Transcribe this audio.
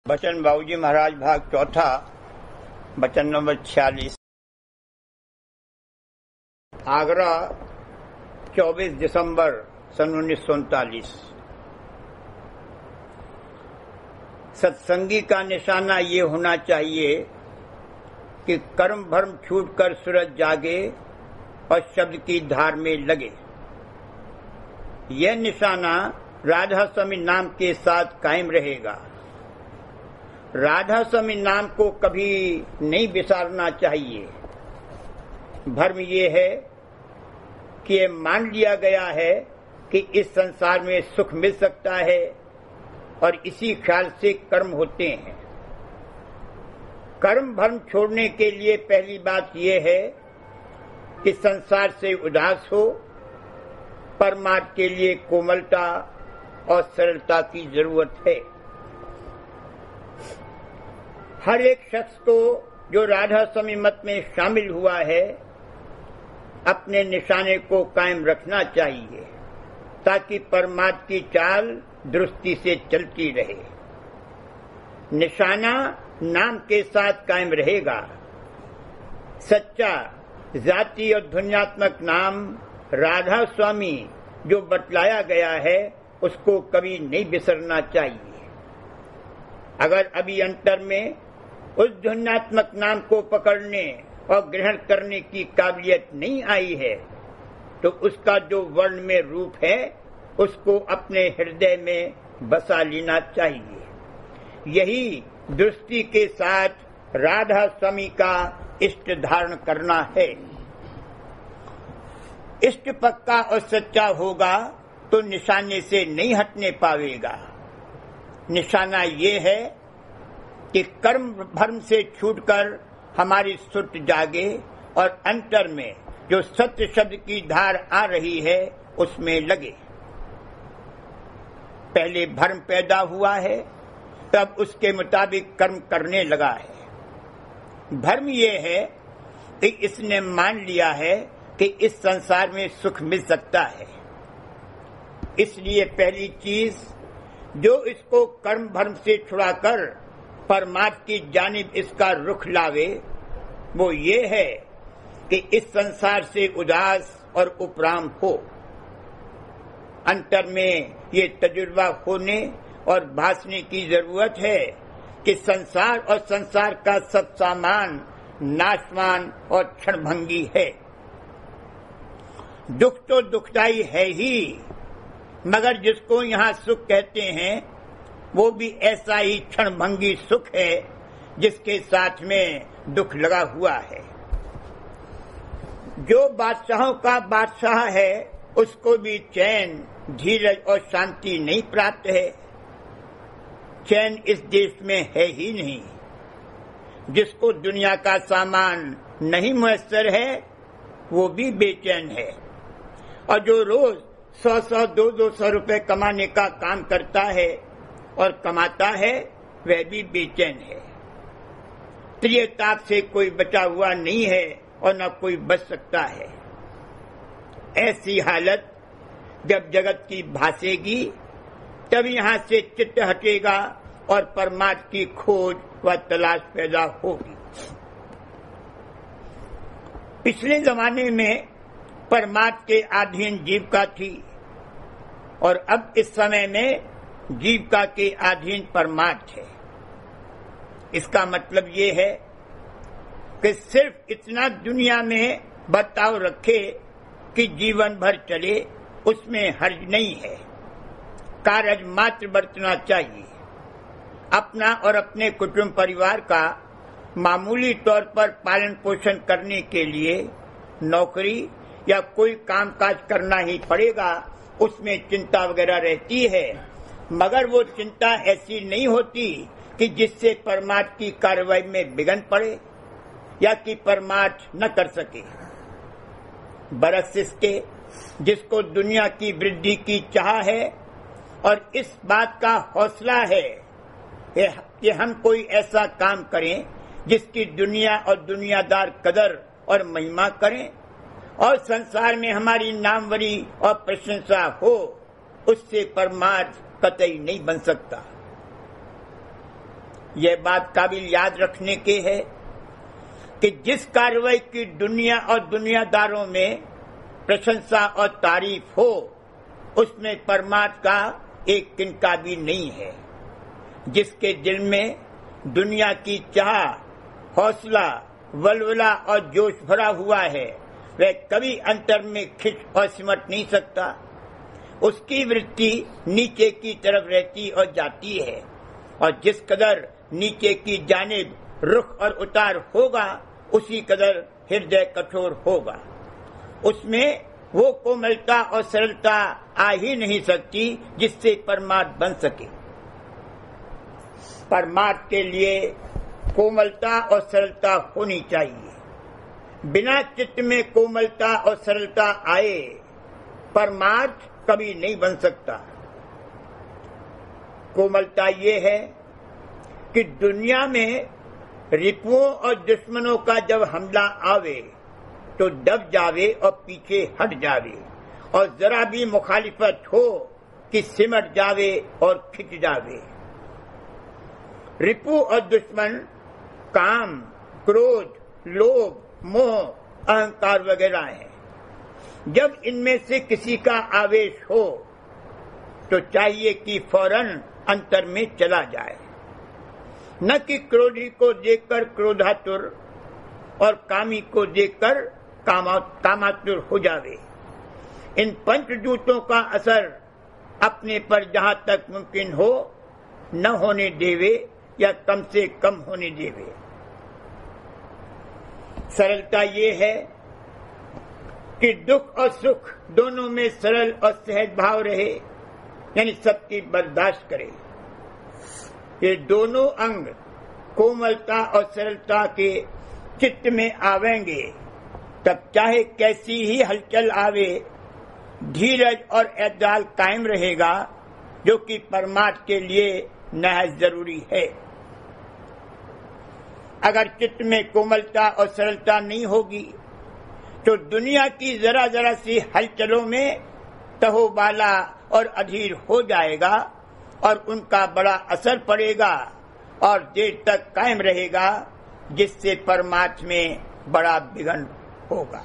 वचन बाबूजी महाराज भाग चौथा, वचन नंबर 46। आगरा 24 दिसंबर सन 1939। सत्संगी का निशाना ये होना चाहिए कि कर्म भर्म छूटकर सूरज जागे और शब्द की धार में लगे। यह निशाना राधा स्वामी नाम के साथ कायम रहेगा। राधा स्वामी नाम को कभी नहीं बिसारना चाहिए। भ्रम ये है कि ये मान लिया गया है कि इस संसार में सुख मिल सकता है और इसी ख्याल से कर्म होते हैं। कर्म भ्रम छोड़ने के लिए पहली बात यह है कि संसार से उदास हो। परमार्थ के लिए कोमलता और सरलता की जरूरत है। हर एक शख्स को जो राधा स्वामी मत में शामिल हुआ है अपने निशाने को कायम रखना चाहिए ताकि परमात्मा की चाल दुरुस्ती से चलती रहे। निशाना नाम के साथ कायम रहेगा। सच्चा जाति और ध्वन्यात्मक नाम राधा स्वामी जो बतलाया गया है उसको कभी नहीं बिसरना चाहिए। अगर अभी अंतर में उस ध्वन्यात्मक नाम को पकड़ने और ग्रहण करने की काबिलियत नहीं आई है तो उसका जो वर्ण में रूप है उसको अपने हृदय में बसा लेना चाहिए। यही दृष्टि के साथ राधा स्वामी का इष्ट धारण करना है। इष्ट पक्का और सच्चा होगा तो निशाने से नहीं हटने पावेगा। निशाना ये है कि कर्म भ्रम से छूटकर हमारी सुर्त जागे और अंतर में जो सत्य शब्द की धार आ रही है उसमें लगे। पहले भ्रम पैदा हुआ है तब उसके मुताबिक कर्म करने लगा है। भ्रम ये है कि इसने मान लिया है कि इस संसार में सुख मिल सकता है। इसलिए पहली चीज जो इसको कर्म भ्रम से छुड़ाकर परमात्मा की जानिब इसका रुख लावे वो ये है कि इस संसार से उदास और उपराम हो। अंतर में ये तजुर्बा होने और भासने की जरूरत है कि संसार और संसार का सब सामान नाशवान और क्षणभंगी है। दुख तो दुखदाई है ही, मगर जिसको यहाँ सुख कहते हैं वो भी ऐसा ही क्षणभंगी सुख है जिसके साथ में दुख लगा हुआ है। जो बादशाहों का बादशाह है उसको भी चैन, धीरज और शांति नहीं प्राप्त है। चैन इस देश में है ही नहीं। जिसको दुनिया का सामान नहीं मुयस्सर है वो भी बेचैन है और जो रोज 100-100, 200-200 रुपए कमाने का काम करता है और कमाता है वह भी बेचैन है। त्रियताप से कोई बचा हुआ नहीं है और न कोई बच सकता है। ऐसी हालत जब जगत की भासेगी तब यहाँ से चित्त हटेगा और परमात्मा की खोज व तलाश पैदा होगी। पिछले जमाने में परमात्मा के अधीन जीविका थी और अब इस समय में जीविका के अधीन परमात्मा है। इसका मतलब ये है कि सिर्फ इतना दुनिया में बर्ताव रखे कि जीवन भर चले उसमें हर्ज नहीं है। कारज मात्र बरतना चाहिए। अपना और अपने कुटुंब परिवार का मामूली तौर पर पालन पोषण करने के लिए नौकरी या कोई कामकाज करना ही पड़ेगा। उसमें चिंता वगैरह रहती है, मगर वो चिंता ऐसी नहीं होती कि जिससे परमात्मा की कार्रवाई में विघ्न पड़े या कि परमात्मा न कर सके। बरस इसके जिसको दुनिया की वृद्धि की चाह है और इस बात का हौसला है कि हम कोई ऐसा काम करें जिसकी दुनिया और दुनियादार कदर और महिमा करें और संसार में हमारी नामवरी और प्रशंसा हो, उससे परमार्थ कतई नहीं बन सकता। यह बात काबिल याद रखने के है कि जिस कार्रवाई की दुनिया और दुनियादारों में प्रशंसा और तारीफ हो, उसमें परमात्मा का एक तिनका भी नहीं है। जिसके दिल में दुनिया की चाह, हौसला, वलवला और जोश भरा हुआ है, वह कभी अंतर में खिंच और सिमट नहीं सकता। उसकी वृत्ति नीचे की तरफ रहती और जाती है, और जिस कदर नीचे की जानिब रुख और उतार होगा, उसी कदर हृदय कठोर होगा। उसमें वो कोमलता और सरलता आ ही नहीं सकती जिससे परमार्थ बन सके। परमार्थ के लिए कोमलता और सरलता होनी चाहिए। बिना चित्त में कोमलता और सरलता आए परमार्थ कभी नहीं बन सकता। कोमलता ये है कि दुनिया में रिपुओं और दुश्मनों का जब हमला आवे तो दब जावे और पीछे हट जावे, और जरा भी मुखालिफत हो कि सिमट जावे और खिंच जावे। रिपु और दुश्मन काम, क्रोध, लोभ, मोह, अहंकार वगैरह हैं। जब इनमें से किसी का आवेश हो तो चाहिए कि फौरन अंतर में चला जाए, न कि क्रोधी को देखकर क्रोधातुर और कामी को देखकर कामातुर हो जावे। इन पंचदूतों का असर अपने पर जहां तक मुमकिन हो न होने देवे या कम से कम होने देवे। सरलता ये है कि दुख और सुख दोनों में सरल और सहज भाव रहे, यानी सबकी बर्दाश्त करे। ये दोनों अंग कोमलता और सरलता के चित्त में आवेंगे, तब चाहे कैसी ही हलचल आवे, धीरज और एतदाल कायम रहेगा, जो कि परमार्थ के लिए निहायत जरूरी है। अगर चित्त में कोमलता और सरलता नहीं होगी तो दुनिया की जरा जरा सी हलचलों में तहोबाला और अधीर हो जाएगा, और उनका बड़ा असर पड़ेगा और देर तक कायम रहेगा, जिससे परमार्थ में बड़ा विघ्न होगा।